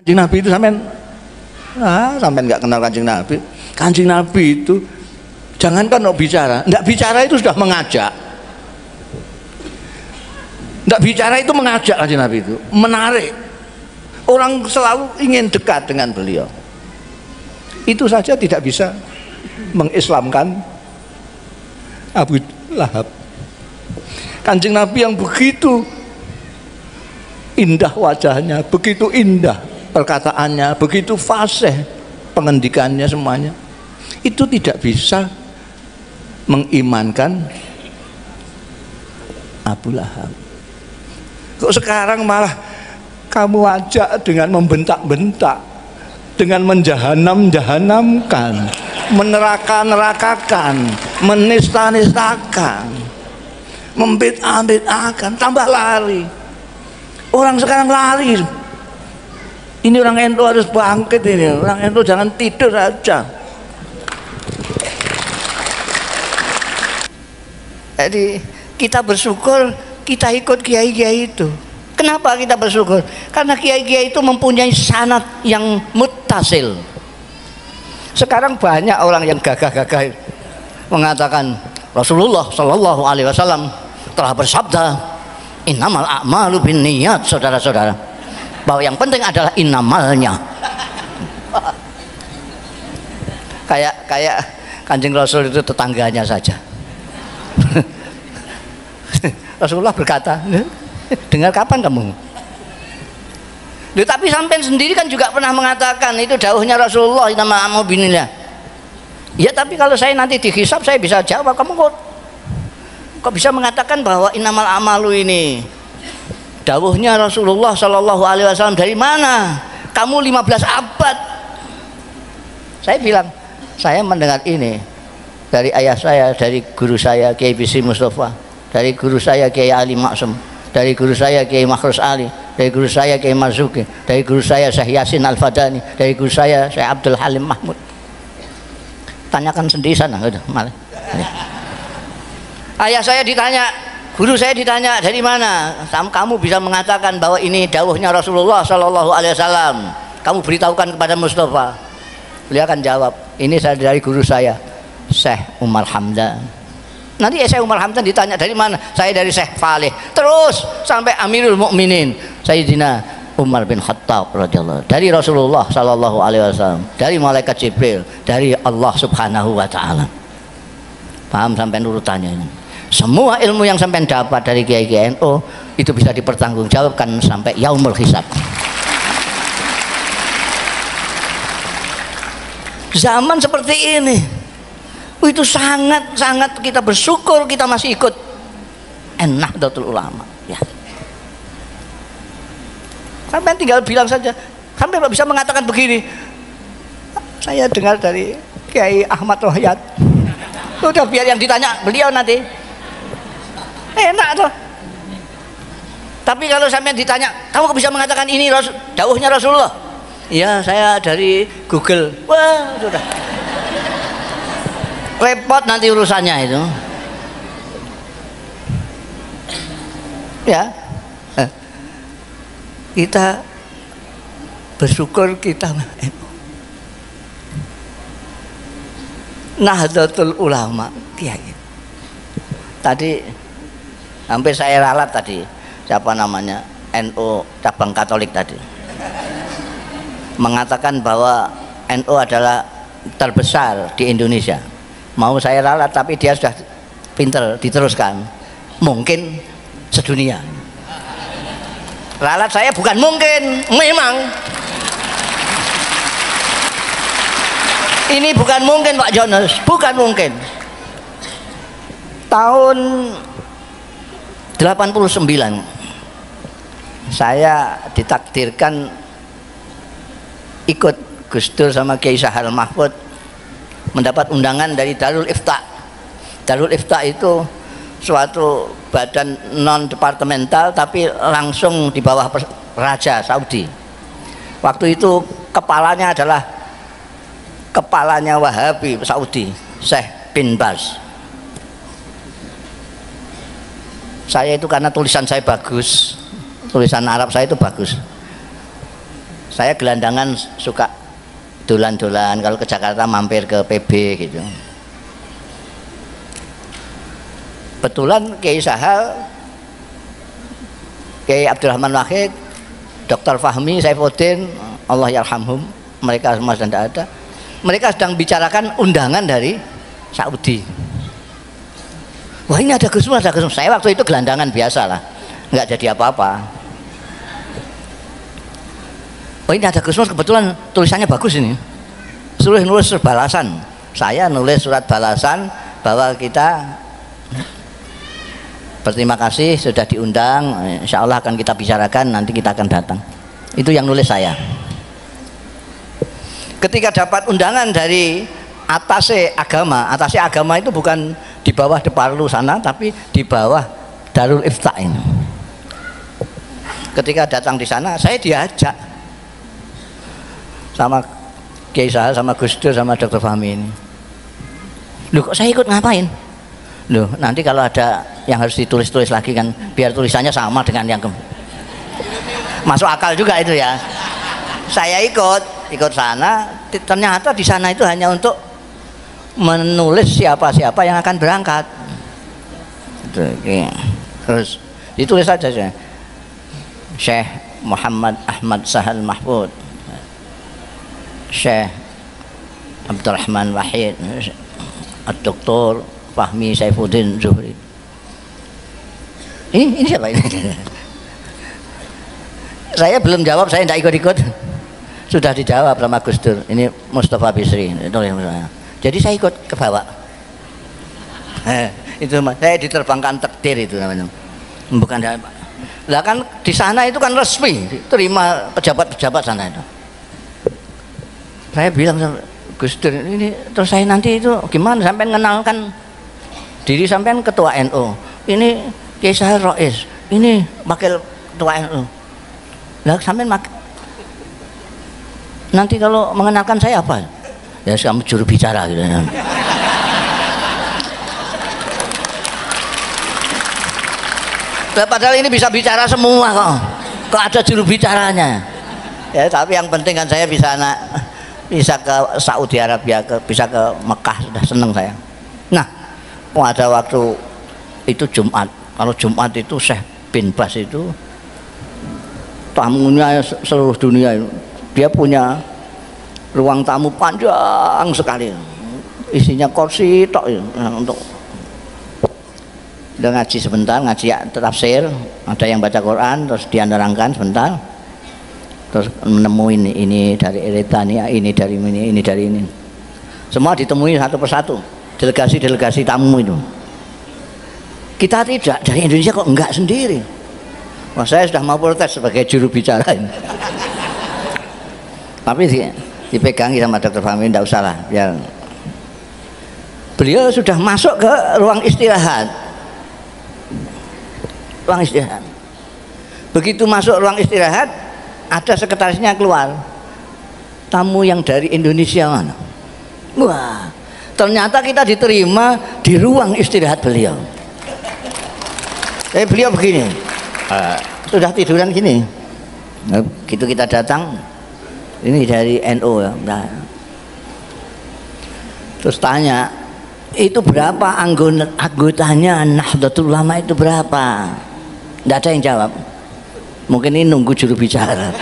Kanjeng Nabi itu sampean nggak kenal Kanjeng Nabi. Kanjeng Nabi itu jangankan mau bicara, nggak bicara itu sudah mengajak. Nggak bicara itu mengajak Kanjeng Nabi itu, menarik. Orang selalu ingin dekat dengan beliau. Itu saja tidak bisa mengislamkan Abu Lahab. Kanjeng Nabi yang begitu indah wajahnya, begitu indah perkataannya, begitu fasih pengendikannya semuanya, itu tidak bisa mengimankan Abu Lahab. Kok sekarang malah kamu ajak dengan membentak-bentak, dengan menjahanam-jahanamkan, meneraka-nerakakan, menista-nistakan, membid'ah-bid'ahkan, tambah lari. Orang sekarang lari. Ini orang NU harus bangkit ini. Orang NU jangan tidur aja. Jadi kita bersyukur kita ikut kiai-kiai itu. Kenapa kita bersyukur? Karena kiai-kiai itu mempunyai sanad yang muttasil. Sekarang banyak orang yang gagah-gagah mengatakan Rasulullah Shallallahu Alaihi Wasallam telah bersabda, innamal a'malu binniyat, saudara-saudara. Bahwa yang penting adalah innamalnya. Kayak Kanjeng Rasul itu tetangganya saja. Rasulullah berkata, dengar kapan kamu? Tapi sampean sendiri kan juga pernah mengatakan itu dawuhnya Rasulullah, innamal a'malu binniyat. Ya tapi kalau saya nanti dihisab saya bisa jawab, kamu kok bisa mengatakan bahwa innamal a'malu ini dawuhnya Rasulullah Shallallahu Alaihi Wasallam dari mana? Kamu 15 abad. Saya bilang, saya mendengar ini dari ayah saya, dari guru saya Kiai Bisri Mustafa, dari guru saya Kiai Ali Maksum, dari guru saya Kiai Makhrus Ali, dari guru saya Kiai Marzuki, dari guru saya Syekh Yasin Al-Fadani, dari guru saya Syekh Abdul Halim Mahmud. Tanyakan sendiri sana, udah malah. Ayah saya ditanya, guru saya ditanya dari mana kamu bisa mengatakan bahwa ini dawuhnya Rasulullah Shallallahu Alaihi Wasallam, kamu beritahukan kepada Mustafa. Beliau akan jawab, ini saya dari guru saya Syekh Umar Hamdan. Nanti Syekh Umar Hamdan ditanya dari mana, saya dari Syekh Faleh, terus sampai Amirul Mukminin Sayyidina Umar bin Khattab radhiyallahu, dari Rasulullah Shallallahu Alaihi Wasallam, dari malaikat Jibril, dari Allah Subhanahu Wa Taala. Paham sampai urutannya ini? Semua ilmu yang sampai dapat dari Kiai NU itu bisa dipertanggungjawabkan sampai yaumul hisab. Zaman seperti ini itu sangat kita bersyukur kita masih ikut Nahdlatul Ulama ya. Sampai tinggal bilang saja, sampai bisa mengatakan begini, saya dengar dari Kiai Ahmad Rohyat. Udah biar yang ditanya beliau nanti, enak tuh. Tapi kalau sampai ditanya, kamu bisa mengatakan ini dawuhnya Rasulullah? Iya, saya dari Google. Wah, sudah repot nanti urusannya itu. Ya, kita bersyukur kita Nahdlatul Ulama Kiai. Tadi hampir saya ralat tadi, siapa namanya, NU cabang Katolik tadi mengatakan bahwa NU adalah terbesar di Indonesia. Mau saya ralat tapi dia sudah pinter diteruskan, mungkin sedunia. Ralat saya bukan mungkin, memang ini bukan mungkin Pak Jonas, bukan mungkin. Tahun 89 saya ditakdirkan ikut Gus Dur sama Kiai Sahal Mahfud mendapat undangan dari Darul Ifta. Darul Ifta itu suatu badan non departemental tapi langsung di bawah Raja Saudi. Waktu itu kepalanya adalah kepalanya Wahabi Saudi, Syekh bin Baz. Saya itu karena tulisan saya bagus, tulisan Arab saya itu bagus. Saya gelandangan suka dolan-dolan, kalau ke Jakarta mampir ke PB gitu. Betulan Kiai Sahal, Kiai Abdurrahman Wahid, Dr. Fahmi, Saifuddin, Allah yarhamhum, mereka semua sedang tidak ada. Mereka sedang bicarakan undangan dari Saudi. Wah, ini ada Gus Mus, ada Gus Mus. Saya waktu itu gelandangan biasa lah, nggak jadi apa-apa. Oh, ini ada Gus Mus, kebetulan tulisannya bagus ini. Suruh nulis balasan. Saya nulis surat balasan bahwa kita berterima kasih sudah diundang, insya Allah akan kita bicarakan, nanti kita akan datang. Itu yang nulis saya. Ketika dapat undangan dari atase agama itu bukan di bawah Deparlu sana, tapi di bawah Darul Ifta ini. Ketika datang di sana, saya diajak sama Kiai Sahal, sama Gus Dur, sama Dr. Fahmi ini. Loh, kok saya ikut ngapain? Loh, nanti kalau ada yang harus ditulis-tulis lagi kan, biar tulisannya sama dengan yang masuk akal juga itu ya. Saya ikut sana, ternyata di sana itu hanya untuk menulis siapa-siapa yang akan berangkat. Terus ditulis saja Syekh Muhammad Ahmad Sahal Mahfud, Syekh Abdurrahman Wahid, Dr. Fahmi Saifuddin Zuhri. Ini siapa ini? Saya belum jawab, saya tidak ikut-ikut. Sudah dijawab sama Gus Dur. Ini Mustafa Bisri. Jadi saya ikut ke bawah. Itu saya diterbangkan takdir itu namanya. Bukan lah kan di sana itu kan resmi, terima pejabat-pejabat sana itu. Saya bilang sama Gus Dur, ini terus saya nanti itu gimana sampai mengenalkan diri sampean ketua NU. Ini Kiai Sahal Rois, ini wakil ketua NU. Lah sampean nanti kalau mengenalkan saya apa? Ya kamu juru bicara gitu. Padahal ini bisa bicara semua kok ada juru bicaranya. Ya tapi yang penting kan saya bisa ke Saudi Arabia, bisa ke Mekah, sudah seneng saya. Nah, pada waktu itu Jumat, kalau Jumat itu Syekh bin Bas itu tamunya seluruh dunia itu. Dia punya ruang tamu panjang sekali, isinya kursi tok untuk udah ngaji sebentar, ngaji tafsir, ada yang baca Quran, terus dia nerangkan sebentar, terus menemuin ini dari Eritania, ini dari ini, semua ditemui satu persatu, delegasi tamu itu. Kita tidak, dari Indonesia kok enggak sendiri. Wah, saya sudah mau protes sebagai juru bicara ini. Tapi dipegangi sama Dr. Fahmi, tidak usah lah, biar beliau sudah masuk ke ruang istirahat. Begitu masuk ruang istirahat, ada sekretarisnya keluar. Tamu yang dari Indonesia mana? Wah, ternyata kita diterima di ruang istirahat beliau. Beliau begini, sudah tiduran gini. Gitu kita datang, ini dari NU ya. Nah, terus tanya, itu berapa anggotanya Nahdlatul Ulama itu berapa? Tidak ada yang jawab. Mungkin ini nunggu juru bicara.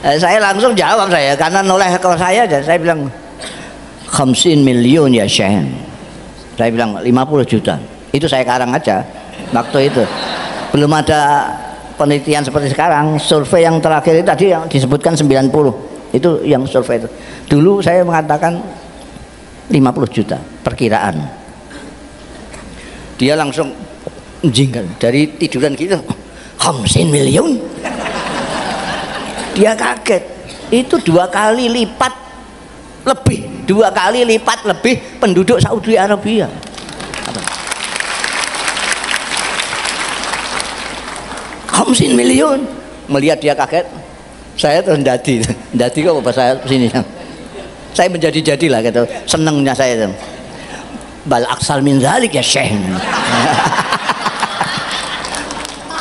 Saya langsung jawab karena noleh ke saya aja. Saya bilang 50 million ya Syekh. Saya bilang 50 juta. Itu saya karang aja waktu itu. Belum ada penelitian seperti sekarang. Survei yang terakhir itu tadi yang disebutkan 90. Itu yang survei itu. Dulu saya mengatakan 50 juta perkiraan. Dia langsung jinggal dari tiduran gitu. 50 million. Dia kaget. Itu 2 kali lipat lebih penduduk Saudi Arabia. 50 million. Melihat dia kaget, saya terus ndadi kok bahasa sini. Saya menjadi-jadilah gitu. Senengnya saya itu. Bal aksal min zalik ya Syekh.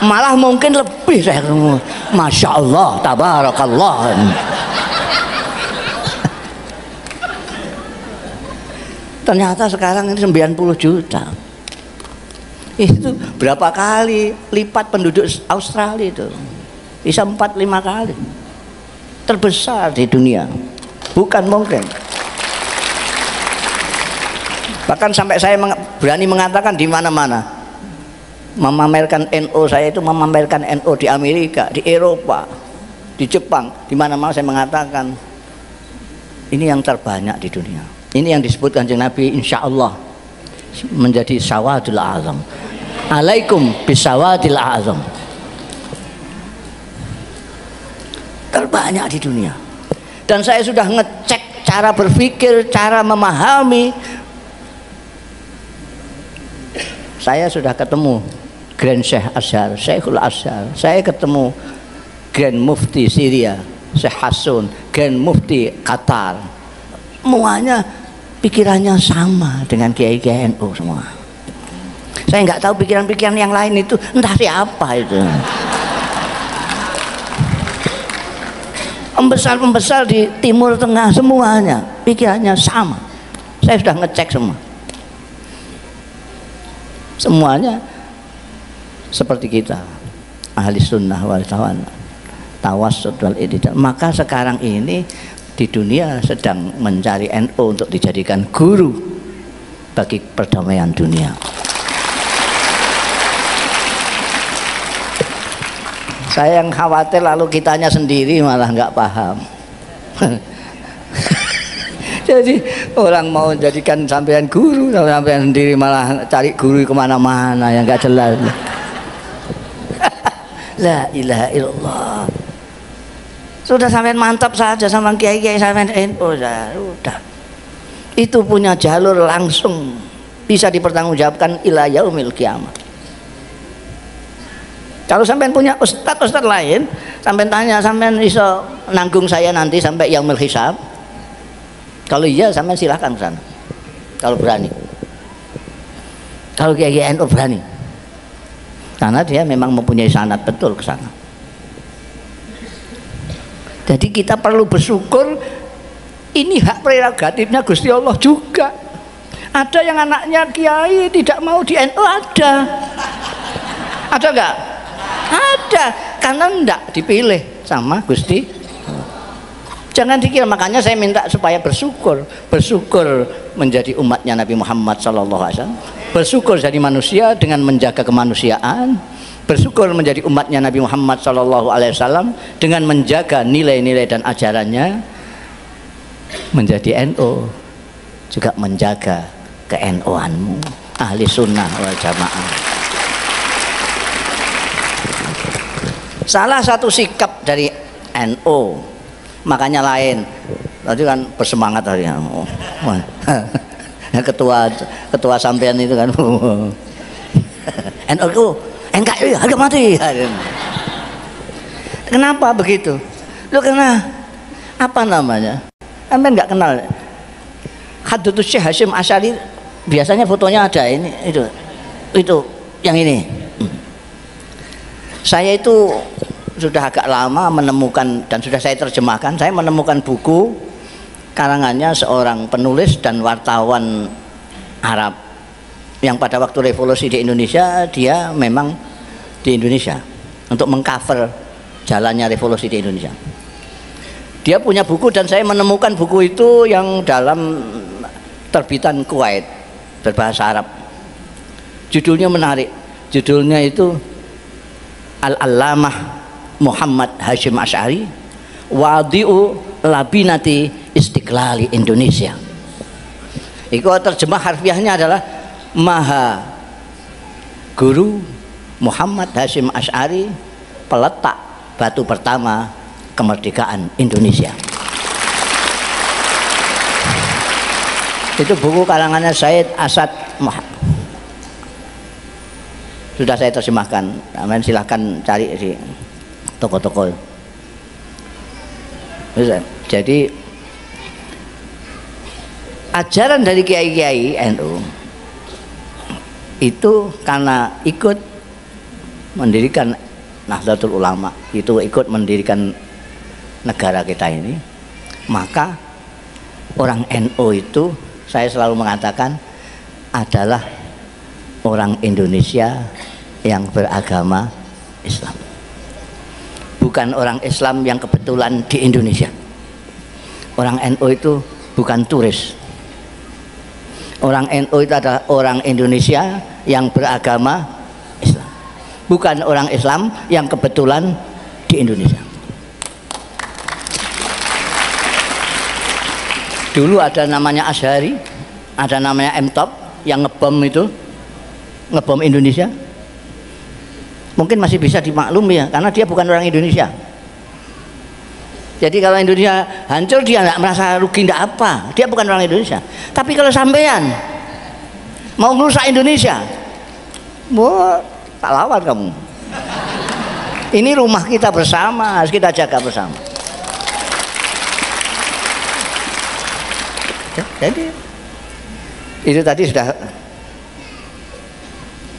Malah mungkin lebih saya ngomong. Masya Allah, tabarakallah. Ternyata sekarang ini 90 juta. Itu berapa kali lipat penduduk Australia itu? Bisa 4-5 kali. Terbesar di dunia. Bukan mungkin. Bahkan sampai saya berani mengatakan di mana-mana. Memamerkan NO, saya itu memamerkan NO di Amerika, di Eropa, di Jepang, di mana-mana saya mengatakan ini yang terbanyak di dunia. Ini yang disebut Kanjeng Nabi, insya Allah menjadi sawadul azam. Alaikum bisawadil azam. Terbanyak di dunia. Dan saya sudah ngecek cara berpikir, cara memahami. Saya sudah ketemu Grand Syekh Azhar, Syekhul Azhar. Saya ketemu Grand Mufti Syria, Syekh Hasun, Grand Mufti Qatar. Semuanya pikirannya sama dengan kiai-kiai NU semua. Saya nggak tahu pikiran-pikiran yang lain itu entah siapa itu. Pembesar-pembesar di Timur Tengah semuanya pikirannya sama. Saya sudah ngecek semua. Semuanya seperti kita, ahli sunnah wal jamaah, tawassut wal i'tidal. Maka sekarang ini di dunia sedang mencari NU untuk dijadikan guru bagi perdamaian dunia. Saya yang khawatir lalu kitanya sendiri malah nggak paham. Jadi orang mau jadikan sampean guru, sampean sendiri malah cari guru kemana-mana yang nggak jelas. La ilaha illallah. Sudah sampean mantap saja sama kiai-kiai sampean NU, sudah. Itu punya jalur langsung bisa dipertanggungjawabkan ila yaumil kiamah. Kalau sampean punya ustadz lain, sampean tanya, sampean bisa nanggung saya nanti sampai yaumil hisab? Kalau iya, sampean silahkan ke sana. Kalau berani. Kalau kiai NU berani. Karena dia memang mempunyai sanad betul ke sana. Jadi kita perlu bersyukur, ini hak prerogatifnya Gusti Allah juga. Ada yang anaknya kiai tidak mau di NU, ada. Ada enggak? Ada, karena enggak dipilih sama Gusti. Jangan dikira, makanya saya minta supaya bersyukur menjadi umatnya Nabi Muhammad SAW, bersyukur jadi manusia dengan menjaga kemanusiaan, bersyukur menjadi umatnya Nabi Muhammad SAW dengan menjaga nilai-nilai dan ajarannya, menjadi NU juga menjaga ke-NU-anmu, ahli sunnah wal jamaah. Salah satu sikap dari NU makanya lain tadi kan bersemangat tadi ketua sampean itu kan NU NKRI harga mati. Kenapa begitu? Lu karena apa namanya? Sampean nggak kenal Hadratus Syekh Hasyim Asy'ari, biasanya fotonya ada ini itu yang ini. Saya itu sudah agak lama menemukan dan sudah saya terjemahkan. Saya menemukan buku karangannya seorang penulis dan wartawan Arab yang pada waktu revolusi di Indonesia dia memang di Indonesia untuk mengcover jalannya revolusi di Indonesia. Dia punya buku dan saya menemukan buku itu yang dalam terbitan Kuwait berbahasa Arab. Judulnya menarik. Judulnya itu Al-Allamah Muhammad Hasyim Asy'ari Wadi'u Labinati Istiqlali Indonesia. Itu terjemah harfiahnya adalah Maha Guru Muhammad Hasyim Asy'ari, peletak batu pertama kemerdekaan Indonesia. Itu buku karangannya Said Asad Muhammad. Sudah saya terjemahkan. Amin, silahkan cari di toko-toko. Jadi ajaran dari kiai-kiai NU itu karena ikut mendirikan Nahdlatul Ulama, itu ikut mendirikan negara kita ini, maka orang NU itu saya selalu mengatakan adalah orang Indonesia yang beragama Islam, bukan orang Islam yang kebetulan di Indonesia. Orang NU itu bukan turis. Orang NU itu adalah orang Indonesia yang beragama Islam, bukan orang Islam yang kebetulan di Indonesia. Dulu ada namanya Asyari, ada namanya M-Top yang ngebom Indonesia. Mungkin masih bisa dimaklumi ya, karena dia bukan orang Indonesia. Jadi kalau Indonesia hancur dia nggak merasa rugi, nggak apa, dia bukan orang Indonesia. Tapi kalau sampean mau merusak Indonesia, wah, tak lawan kamu. Ini rumah kita bersama, harus kita jaga bersama. Jadi itu tadi sudah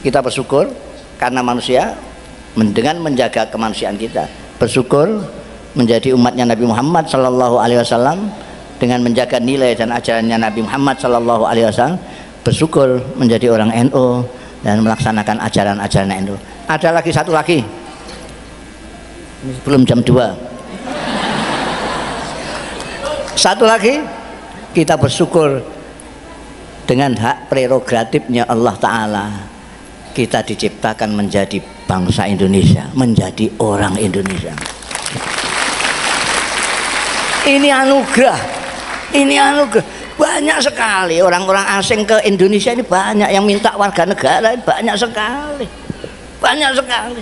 kita bersyukur karena manusia dengan menjaga kemanusiaan kita, bersyukur menjadi umatnya Nabi Muhammad Sallallahu Alaihi Wasallam dengan menjaga nilai dan ajarannya Nabi Muhammad Sallallahu Alaihi Wasallam, bersyukur menjadi orang NU dan melaksanakan ajaran-ajaran NU. Ada lagi satu lagi, belum jam 2. Satu lagi, kita bersyukur dengan hak prerogatifnya Allah Ta'ala, kita diciptakan menjadi bangsa Indonesia, menjadi orang Indonesia. Ini anugerah, ini anugerah. Banyak sekali orang-orang asing ke Indonesia ini, banyak yang minta warga negara, banyak sekali, banyak sekali.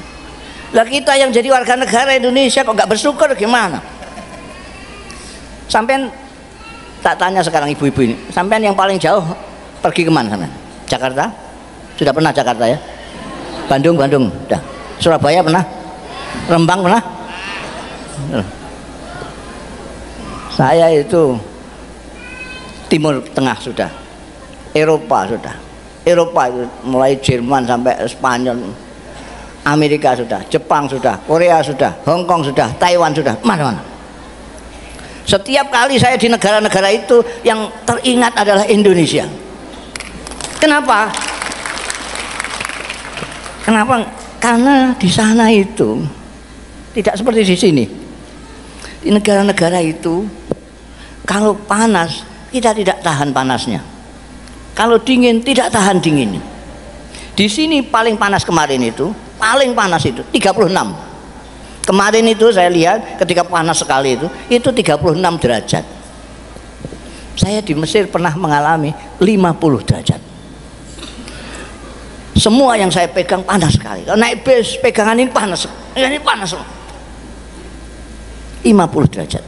Lah kita yang jadi warga negara Indonesia kok nggak bersyukur gimana? Sampai tak tanya sekarang ibu-ibu ini, sampean yang paling jauh pergi kemana sampean? Jakarta? Sudah pernah Jakarta ya? Bandung, sudah. Surabaya pernah? Rembang pernah? Saya itu Timur Tengah sudah, Eropa sudah. Eropa itu mulai Jerman sampai Spanyol, Amerika sudah, Jepang sudah, Korea sudah, Hong Kong sudah, Taiwan sudah, mana-mana. Setiap kali saya di negara-negara itu yang teringat adalah Indonesia. Kenapa? Kenapa? Karena di sana itu tidak seperti di sini. Di negara-negara itu kalau panas kita tidak tahan panasnya, kalau dingin tidak tahan dinginnya. Di sini paling panas kemarin itu, paling panas itu 36. Kemarin itu saya lihat ketika panas sekali itu 36 derajat. Saya di Mesir pernah mengalami 50 derajat. Semua yang saya pegang panas sekali. Kalau naik bis pegangan ini panas, ini panas. 50 derajat.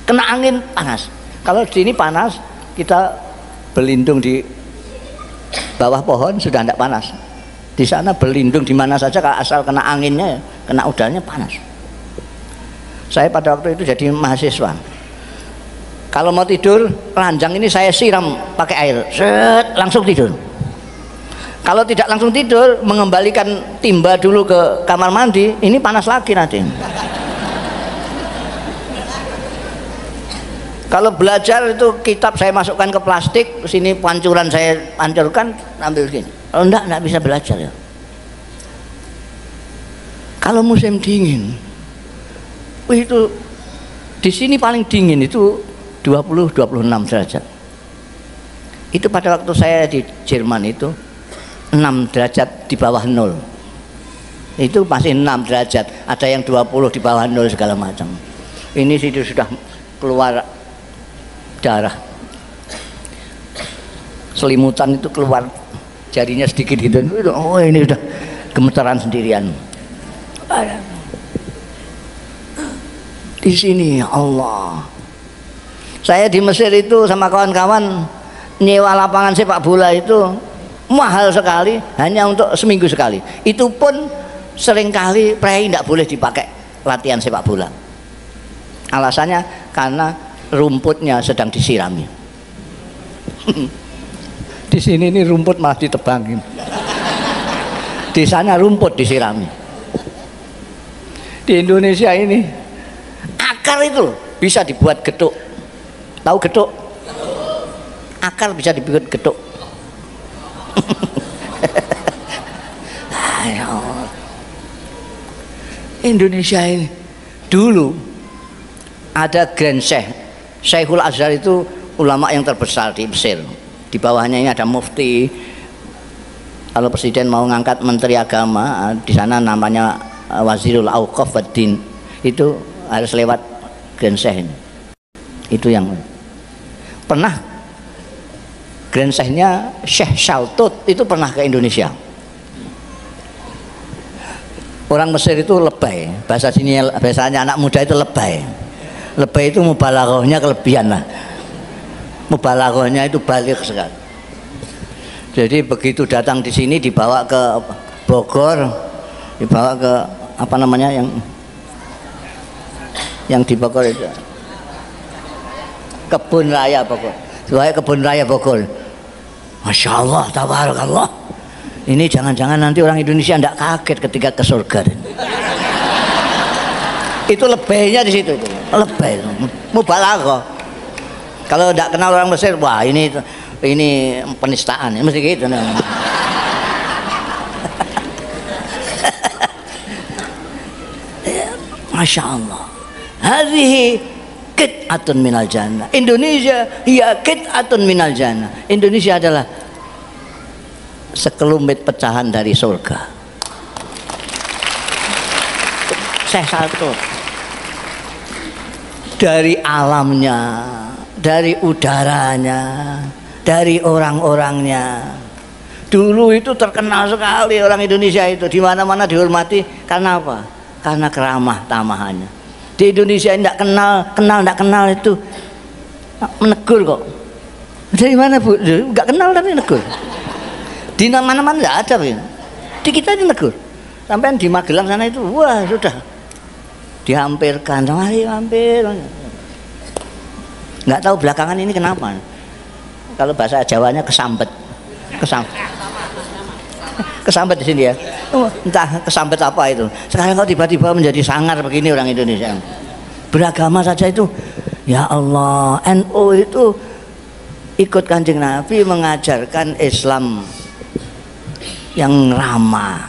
Kena angin panas. Kalau di ini panas, kita berlindung di bawah pohon sudah tidak panas. Di sana berlindung di mana saja, kalau asal kena anginnya, kena udaranya panas. Saya pada waktu itu jadi mahasiswa. Kalau mau tidur, ranjang ini saya siram pakai air, set, langsung tidur. Kalau tidak langsung tidur, mengembalikan timba dulu ke kamar mandi, ini panas lagi nanti. Kalau belajar itu kitab saya masukkan ke plastik, sini pancuran saya pancurkan, ambil gini. Kalau enggak bisa belajar ya. Kalau musim dingin, itu di sini paling dingin itu 20-26 derajat. Itu pada waktu saya di Jerman itu 6 derajat di bawah 0. Itu masih 6 derajat, ada yang 20 di bawah 0 segala macam. Ini sudah keluar darah, selimutan itu keluar, jarinya sedikit gitu. Oh ini udah gemetaran sendirian. Di sini Allah. Saya di Mesir itu sama kawan-kawan nyewa lapangan sepak bola itu mahal sekali, hanya untuk seminggu sekali. Itu pun seringkali prei tidak boleh dipakai latihan sepak bola. Alasannya karena rumputnya sedang disirami. Di sini ini rumput malah ditebangin. Di sana rumput disirami. Di Indonesia ini akar itu bisa dibuat getuk. Tahu getuk? Akar bisa dibuat getuk. Indonesia ini dulu ada Grand Syekh, Syekhul Azhar itu ulama yang terbesar di Mesir. Di bawahnya ini ada mufti. Kalau presiden mau ngangkat menteri agama, di sana namanya Wazirul Auqaf wad Din, itu harus lewat Grand Syekh ini. Itu yang pernah Grand Syekhnya Syekh Shaltut itu pernah ke Indonesia. Orang Mesir itu lebay, bahasanya anak muda itu lebay. Lebay itu mubalaghahnya kelebihan lah. Mubalaghahnya itu balik sekali. Jadi begitu datang di sini dibawa ke Bogor, dibawa ke apa namanya yang di Bogor itu Kebun Raya Bogor. Dibawa Kebun Raya Bogor. Masya Allah, tabarakallah. Ini jangan-jangan nanti orang Indonesia tidak kaget ketika ke surga. Itu lebaynya di situ, lebay, mubalaghah. Kalau tidak kenal orang Mesir, wah ini penistaan, mesti gitu. Masya Allah. Hadhihi qit'atun minal jannah. Indonesia hiya qit'atun minal jannah. Indonesia adalah sekelumit pecahan dari surga. Syekh Shaltut dari alamnya, dari udaranya, dari orang-orangnya. Dulu itu terkenal sekali orang Indonesia itu, di mana-mana dihormati karena apa? Karena keramah tamahannya. Di Indonesia tidak kenal itu menegur kok. Dari mana Bu? Enggak kenal tapi negur. Di mana-mana tidak ada, di kita ini negur. Sampai di Magelang sana itu, wah sudah dihampirkan, hampir. Nggak tahu belakangan ini kenapa. Kalau bahasa Jawanya kesambet di sini ya. Entah kesambet apa itu. Sekarang kok tiba-tiba menjadi sangar begini orang Indonesia. Beragama saja itu, ya Allah, NU itu ikut Kanjeng Nabi mengajarkan Islam yang ramah.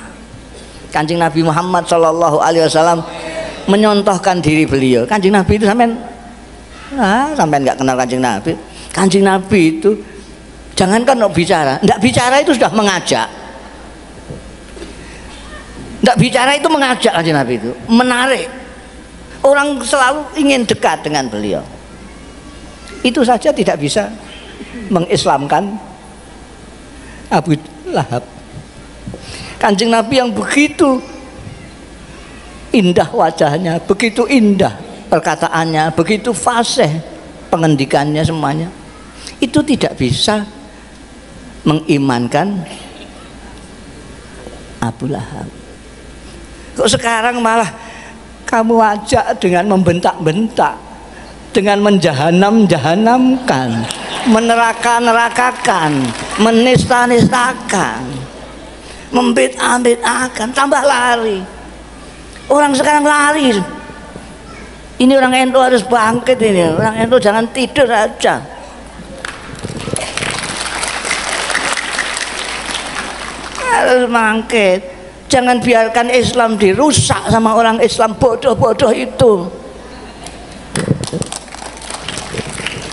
Kanjeng Nabi Muhammad SAW menyontohkan diri beliau. Kanjeng Nabi itu sampai nggak kenal Kanjeng Nabi. Kanjeng Nabi itu jangankan mau bicara, nggak bicara itu sudah mengajak. Nggak bicara itu mengajak Kanjeng Nabi itu, menarik. Orang selalu ingin dekat dengan beliau. Itu saja tidak bisa mengislamkan Abu Lahab. Kanjeng Nabi yang begitu indah wajahnya, begitu indah perkataannya, begitu fasih pengendikannya semuanya, itu tidak bisa mengimankan Abu Lahab. Kok sekarang malah kamu ajak dengan membentak-bentak, dengan menjahanam-jahanamkan, meneraka-nerakakan, menista-nistakan, membid'ah-bid'ahkan, tambah lari. Orang sekarang lari. Ini orang NU harus bangkit ini. Orang NU jangan tidur aja. Harus bangkit. Jangan biarkan Islam dirusak sama orang Islam bodoh-bodoh itu.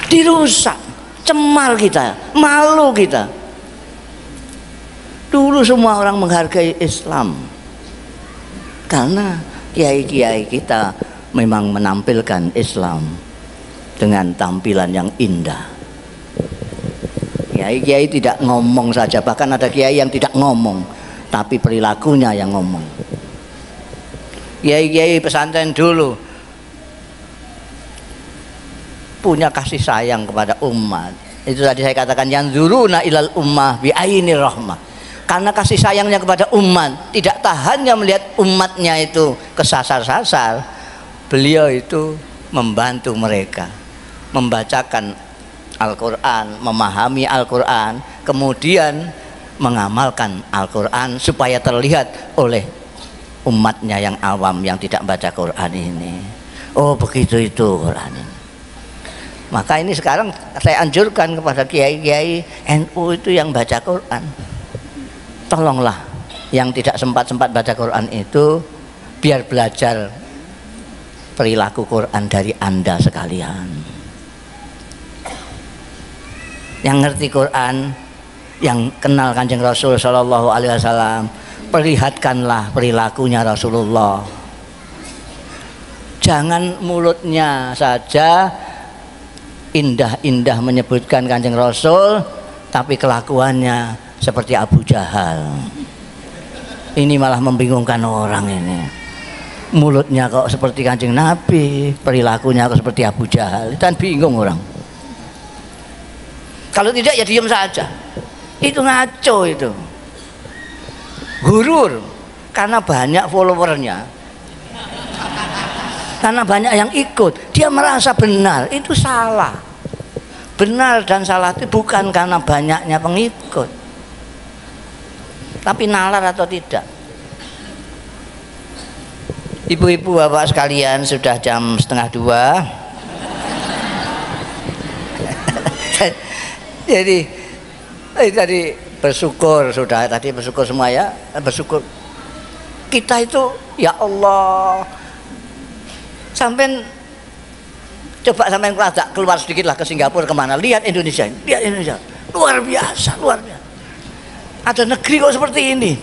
Dirusak, cemar kita, malu kita. Dulu semua orang menghargai Islam karena kiai-kiai kita memang menampilkan Islam dengan tampilan yang indah. Kiai-kiai tidak ngomong saja, bahkan ada kiai yang tidak ngomong tapi perilakunya yang ngomong. Kiai-kiai pesantren dulu punya kasih sayang kepada umat. Itu tadi saya katakan, yang zuruna ilal ummah bi ainir rahmah. Karena kasih sayangnya kepada umat, tidak tahannya melihat umatnya itu kesasar-sasar, beliau itu membantu mereka membacakan Al-Quran, memahami Al-Quran, kemudian mengamalkan Al-Quran supaya terlihat oleh umatnya yang awam yang tidak baca Quran ini. Oh begitu itu Quran ini. Maka ini sekarang saya anjurkan kepada kiai-kiai NU itu yang baca Quran, tolonglah yang tidak sempat-sempat baca Quran itu biar belajar perilaku Quran dari Anda sekalian. Yang ngerti Quran, yang kenal Kanjeng Rasul Shallallahu Alaihi Wasallam, perlihatkanlah perilakunya Rasulullah. Jangan mulutnya saja indah-indah menyebutkan Kanjeng Rasul, tapi kelakuannya seperti Abu Jahal. Ini malah membingungkan orang ini. Mulutnya kok seperti Kanjeng Nabi, perilakunya kok seperti Abu Jahal, dan bingung orang. Kalau tidak ya diam saja. Itu ngaco itu. Gurur karena banyak followernya. Karena banyak yang ikut, dia merasa benar. Itu salah. Benar dan salah itu bukan karena banyaknya pengikut, tapi nalar atau tidak. Ibu-ibu, bapak sekalian, sudah jam 1:30. Jadi tadi bersyukur, sudah tadi bersyukur semua ya, bersyukur. Kita itu ya Allah, sampai coba sampai keluar sedikit lah ke Singapura kemana, lihat Indonesia, lihat Indonesia, luar biasa, luar biasa. Ada negeri kok seperti ini,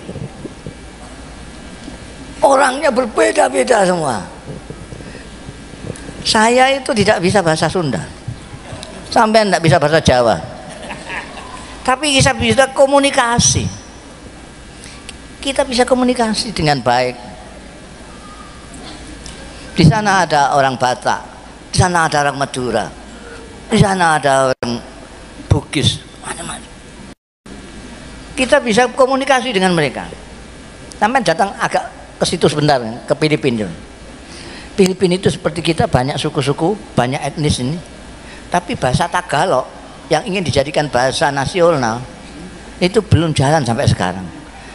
orangnya berbeda-beda semua. Saya itu tidak bisa bahasa Sunda, sampai tidak bisa bahasa Jawa, tapi kita bisa komunikasi. Kita bisa komunikasi dengan baik. Di sana ada orang Batak, di sana ada orang Madura, di sana ada orang Bugis, macam-macam. Kita bisa komunikasi dengan mereka. Sampai datang agak ke situ sebentar, ke Filipina. Filipina itu seperti kita, banyak suku-suku, banyak etnis ini. Tapi bahasa Tagalog yang ingin dijadikan bahasa nasional itu belum jalan sampai sekarang.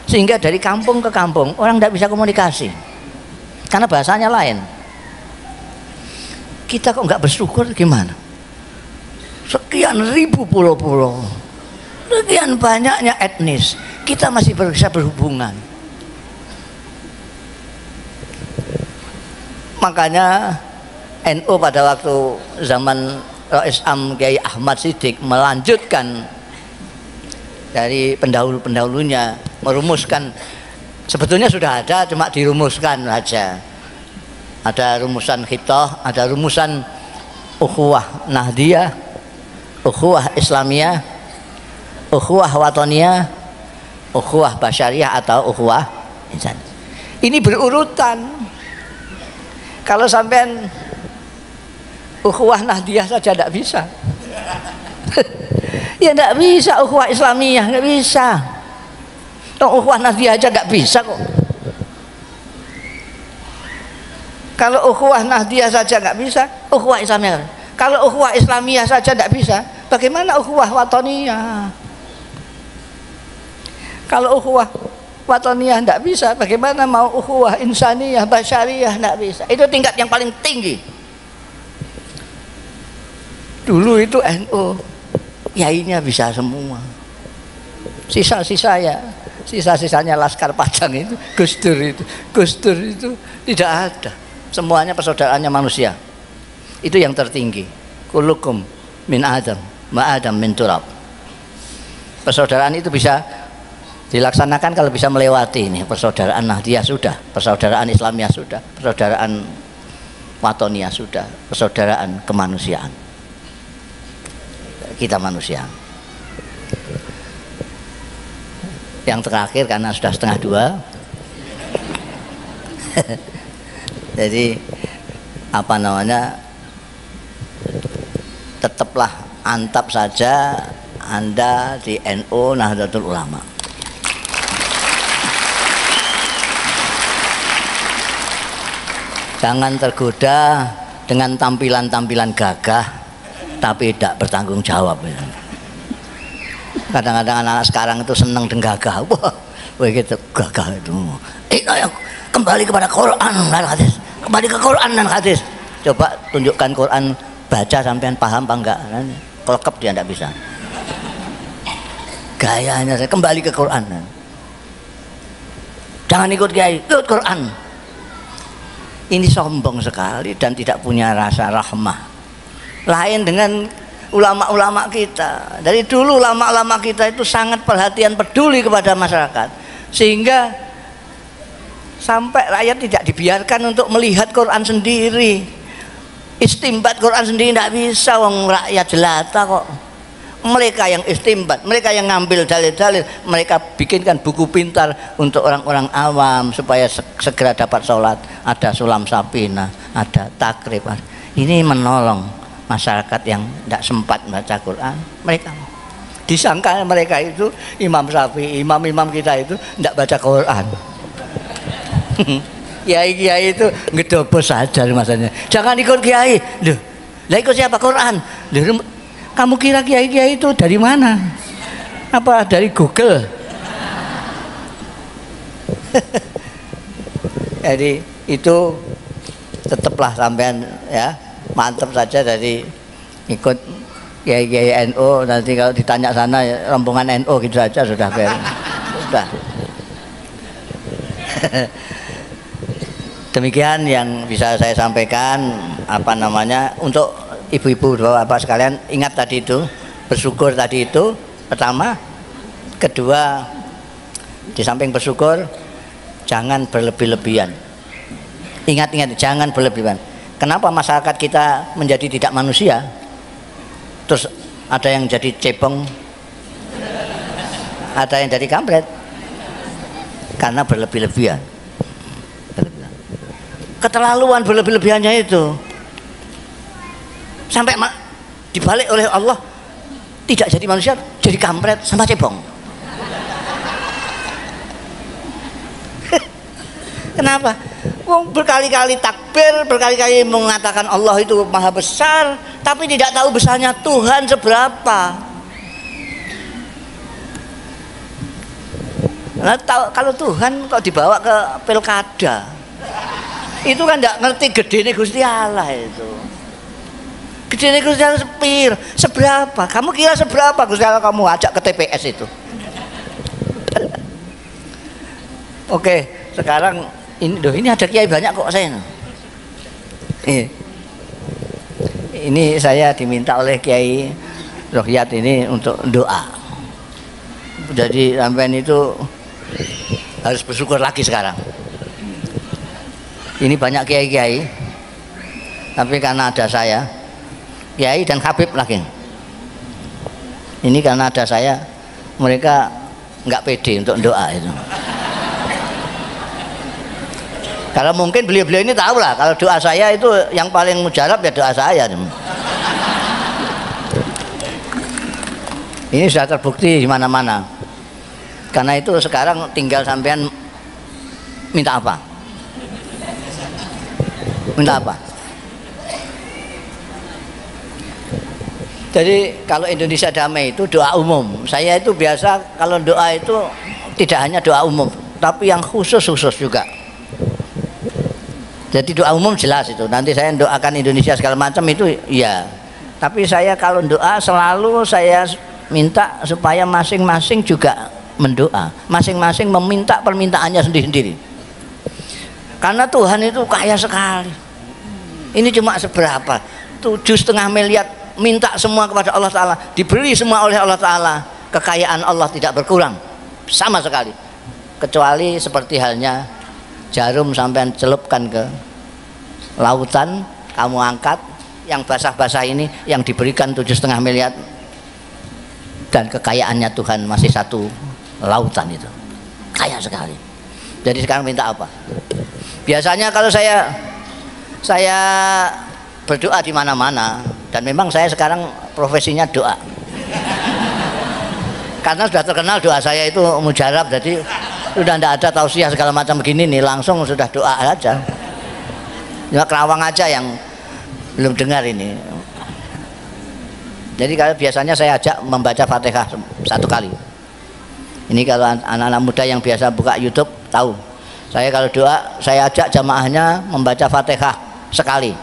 Sehingga dari kampung ke kampung orang tidak bisa komunikasi karena bahasanya lain. Kita kok nggak bersyukur gimana? Sekian ribu pulau-pulau, sekian banyaknya etnis, kita masih bisa berhubungan. Makanya NU pada waktu zaman Rais Am Kiai Ahmad Siddiq melanjutkan dari pendahulu-pendahulunya, merumuskan, sebetulnya sudah ada cuma dirumuskan saja. Ada rumusan khitoh, ada rumusan ukhuwah nahdiyah, ukhuwah islamiyah, ukhuwah watoniyah, ukhuwah basyariyah atau ukhuwah insan. Ini berurutan. Kalau sampean ukhuwah nahdiyah saja tidak bisa. Ya tidak bisa, ukhuwah islamiyah nggak bisa. Ukhuwah nahdiyah aja nggak bisa kok. Kalau ukhuwah nahdiyah saja nggak bisa, ukhuwah islamiyah. Kalau ukhuwah islamiyah saja tidak bisa, bagaimana ukhuwah watoniyah? Kalau ukhuwah watoniyah tidak bisa, bagaimana mau ukhuwah insaniyah, basyariyah? Tidak bisa. Itu tingkat yang paling tinggi. Dulu itu NU, yainya bisa semua. Sisa-sisanya Laskar Pajang itu, Gus Dur itu tidak ada. Semuanya persaudaraannya manusia. Itu yang tertinggi. Kullukum min Adam, ma Adam min turab. Persaudaraan itu bisa dilaksanakan kalau bisa melewati ini. Persaudaraan Nahdiyah sudah, persaudaraan Islamiyah sudah, persaudaraan Watoniyah sudah, persaudaraan kemanusiaan. Kita manusia. Yang terakhir karena sudah 1:30. Jadi apa namanya, tetaplah antap saja Anda di NU Nahdlatul Ulama. Jangan tergoda dengan tampilan-tampilan gagah tapi tidak bertanggung jawab. Kadang-kadang anak sekarang itu seneng denggagah. Wah, begitu gagah itu. Ayo kembali kepada Quran dan hadis. Kembali ke Quran dan hadis. Coba tunjukkan Quran, baca sampean paham apa enggak? Kelekep dia enggak bisa. Gayanya saya kembali ke Quran. Jangan ikut kiai, ikut Quran. Ini sombong sekali dan tidak punya rasa rahmah. Lain dengan ulama-ulama kita. Dari dulu ulama-ulama kita itu sangat perhatian, peduli kepada masyarakat, sehingga sampai rakyat tidak dibiarkan untuk melihat Quran sendiri. Istimbat Quran sendiri tidak bisa, wong rakyat jelata kok. Mereka yang istimbat, mereka yang ngambil dalil-dalil, mereka bikinkan buku pintar untuk orang-orang awam supaya segera dapat sholat. Ada sulam sapina, ada takrib. Ini menolong masyarakat yang tidak sempat baca Quran. Mereka disangka mereka itu Imam Syafi'i, imam-imam kita itu tidak baca Quran. Kiai-kiai itu ngedobos saja maksudnya. Jangan ikut kiai. Loh, lah ikut siapa? Quran. Loh, kamu kira kiai-kiai itu dari mana? Apa dari Google? Jadi itu tetaplah sampean ya, mantap saja dari ikut kiai-kiai NU. Nanti kalau ditanya sana rombongan NU gitu saja sudah beres. Sudah. Demikian yang bisa saya sampaikan, apa namanya, untuk ibu-ibu bapak sekalian. Ingat tadi itu, bersyukur tadi itu pertama. Kedua, di samping bersyukur jangan berlebih-lebihan. Ingat-ingat, jangan berlebihan. Kenapa masyarakat kita menjadi tidak manusia? Terus ada yang jadi cebong, ada yang jadi kampret, karena berlebih-lebihan. Keterlaluan berlebih-lebihannya itu sampai dibalik oleh Allah, tidak jadi manusia, jadi kampret sama cebong. Kenapa? Berkali-kali takbir, berkali-kali mengatakan Allah itu maha besar, tapi tidak tahu besarnya Tuhan seberapa. Nah, kalau Tuhan kok dibawa ke pilkada, itu kan tidak ngerti gedene Gusti Allah itu. Gedene Gusti Allah seberapa? Kamu kira seberapa Gusti Allah kamu ajak ke TPS itu? Oke, sekarang ini ada kiai banyak kok saya. Ini saya diminta oleh Kiai Rohiyat ini untuk doa. Jadi sampean itu harus bersyukur lagi sekarang. Ini banyak kiai-kiai, tapi karena ada saya, kiai dan Habib lagi. Ini karena ada saya, mereka nggak pede untuk doa itu. Kalau mungkin beliau-beliau ini tahu lah, kalau doa saya itu yang paling mujarab ya doa saya. Ini sudah terbukti di mana-mana. Karena itu sekarang tinggal sampean minta apa? Minta apa? Jadi kalau Indonesia damai itu doa umum. Saya itu biasa kalau doa itu tidak hanya doa umum, tapi yang khusus-khusus juga. Jadi doa umum jelas itu. Nanti saya doakan Indonesia segala macam itu iya. Tapi saya kalau doa selalu saya minta supaya masing-masing juga mendoa. Masing-masing meminta permintaannya sendiri-sendiri. Karena Tuhan itu kaya sekali. Ini cuma seberapa? 7,5 miliar minta semua kepada Allah Ta'ala, diberi semua oleh Allah Ta'ala. Kekayaan Allah tidak berkurang sama sekali, kecuali seperti halnya jarum sampean celupkan ke lautan, kamu angkat yang basah-basah ini yang diberikan 7,5 miliar, dan kekayaannya Tuhan masih satu lautan itu, kaya sekali. Jadi sekarang minta apa? Biasanya kalau saya berdoa di mana-mana, dan memang saya sekarang profesinya doa. Karena sudah terkenal doa saya itu mujarab, jadi sudah tidak ada tausiah segala macam begini nih, langsung sudah doa aja. Ya Kerawang aja yang belum dengar ini. Jadi kalau biasanya saya ajak membaca Fatihah 1 kali. Ini kalau anak-anak muda yang biasa buka YouTube tahu. Saya kalau doa, saya ajak jamaahnya membaca Fatihah sekali.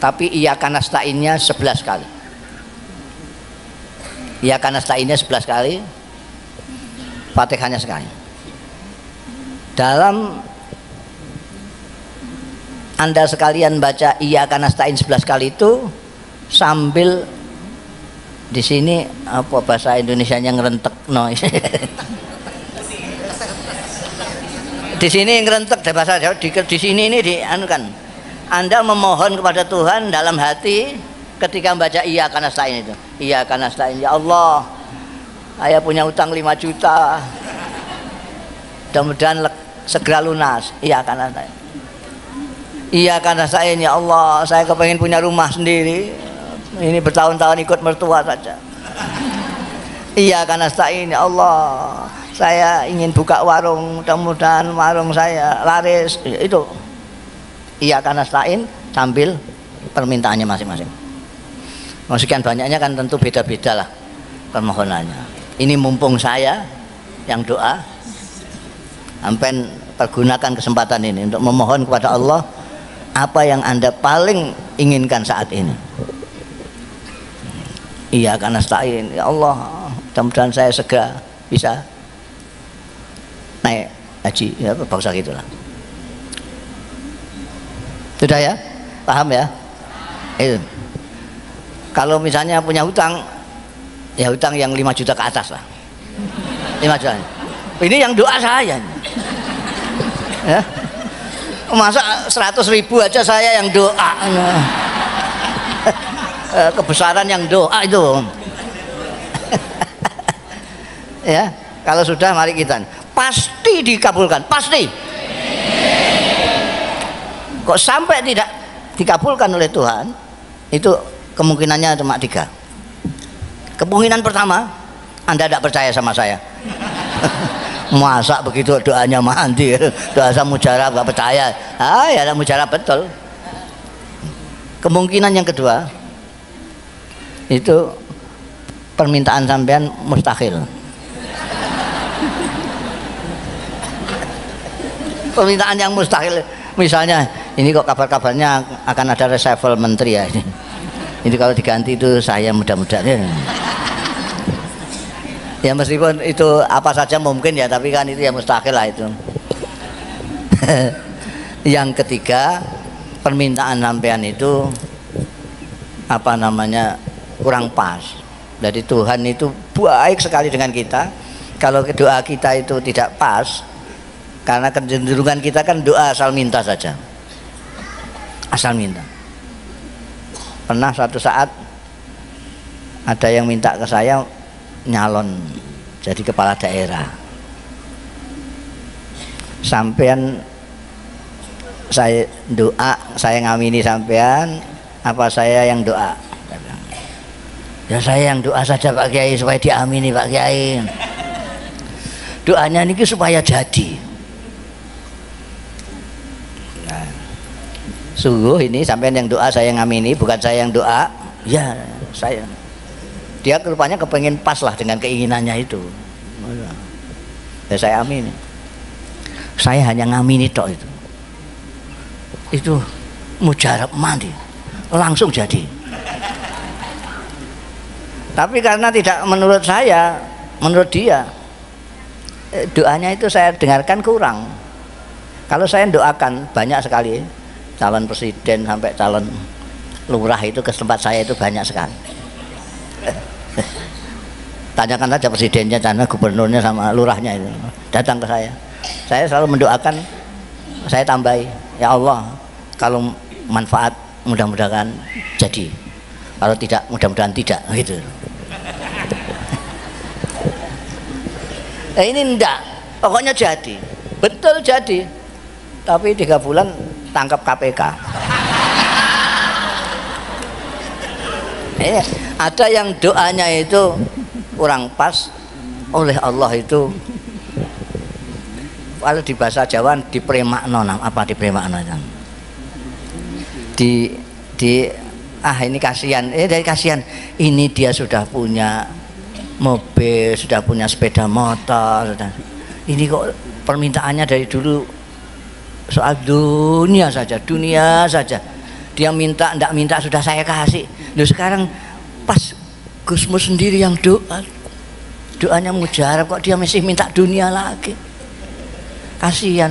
Tapi Iyyaka nasta'innya 11 kali. Iyyaka nasta'innya 11 kali, Fatihahnya sekali. Dalam Anda sekalian baca Iyyaka nasta'in 11 kali itu sambil di sini apa bahasa Indonesianya ngerentek no. Di sini ngerentek bahasa Jawa, di sini ini dianukan. Anda memohon kepada Tuhan dalam hati ketika membaca Iyyaka nasta'in itu. Iyyaka nasta'in, ya Allah, saya punya utang 5 juta. Mudah-mudahan segera lunas. Iyyaka nasta'in. Iyyaka nasta'in, ya Allah, saya kepengen punya rumah sendiri. Ini bertahun-tahun ikut mertua saja. Iyyaka nasta'in, ya Allah, saya ingin buka warung, mudah-mudahan warung saya laris. Itu Iyyaka nasta'in sambil permintaannya masing-masing. Sekian banyaknya kan tentu beda-beda lah permohonannya. Ini mumpung saya yang doa, sampai pergunakan kesempatan ini untuk memohon kepada Allah apa yang Anda paling inginkan saat ini. Iyyaka nasta'in, ya Allah, mudah-mudahan saya segera bisa naik haji, ya bangsa gitulah. Sudah ya, paham ya? Itu. Kalau misalnya punya hutang, ya hutang yang 5 juta ke atas lah. 5 juta. Ini yang doa saya. Ya. Masa 100.000 aja saya yang doa. Kebesaran yang doa itu. Ya, kalau sudah mari kita. Pasti dikabulkan, pasti. Kok sampai tidak dikabulkan oleh Tuhan, itu kemungkinannya cuma 3. Kemungkinan pertama, Anda tidak percaya sama saya. Masa begitu doanya mandi, doa saya mujarab gak percaya. Ya ada mujarab betul. Kemungkinan yang kedua, itu permintaan sampean mustahil. Permintaan yang mustahil, misalnya ini kok kabar-kabarnya akan ada reshuffle menteri ya. Ini kalau diganti itu saya mudah-mudahan. Ya meskipun itu apa saja mungkin ya, tapi kan itu ya mustahil lah itu. Yang ketiga, permintaan sampean itu apa namanya kurang pas. Jadi Tuhan itu baik sekali dengan kita. Kalau doa kita itu tidak pas, karena kecenderungan kita kan doa asal minta saja. Asal minta. Pernah suatu saat ada yang minta ke saya nyalon jadi kepala daerah. Sampean saya doa, saya ngamini sampean apa saya yang doa? Ya saya yang doa saja Pak Kiai supaya diamini Pak Kiai. Doanya ini supaya jadi. Sungguh ini sampean yang doa, saya yang ngamini, bukan saya yang doa. Ya saya. Dia rupanya kepengen pas lah dengan keinginannya itu. Ya saya amini. Saya hanya ngamini tok itu. Itu mujarab mandi, langsung jadi. Tapi karena tidak menurut saya, menurut dia, doanya itu saya dengarkan kurang. Kalau saya doakan banyak sekali, calon presiden sampai calon lurah itu ke tempat saya itu banyak sekali. Tanyakan saja presidennya, karena gubernurnya sama lurahnya itu datang ke saya. Saya selalu mendoakan, saya tambahi, ya Allah, kalau manfaat mudah-mudahan jadi, kalau tidak mudah-mudahan tidak, gitu. Ini enggak, pokoknya jadi, betul jadi. Tapi 3 bulan tangkap KPK. Ada yang doanya itu kurang pas oleh Allah itu, kalau di bahasa Jawa dipremakno, apa dipremakno? ah ini kasihan, dari kasihan ini dia sudah punya mobil, sudah punya sepeda motor, ini kok permintaannya dari dulu soal dunia saja dia minta, ndak minta sudah saya kasih. Loh sekarang pas Gusmus sendiri yang doanya mujarab kok dia masih minta dunia lagi, kasihan.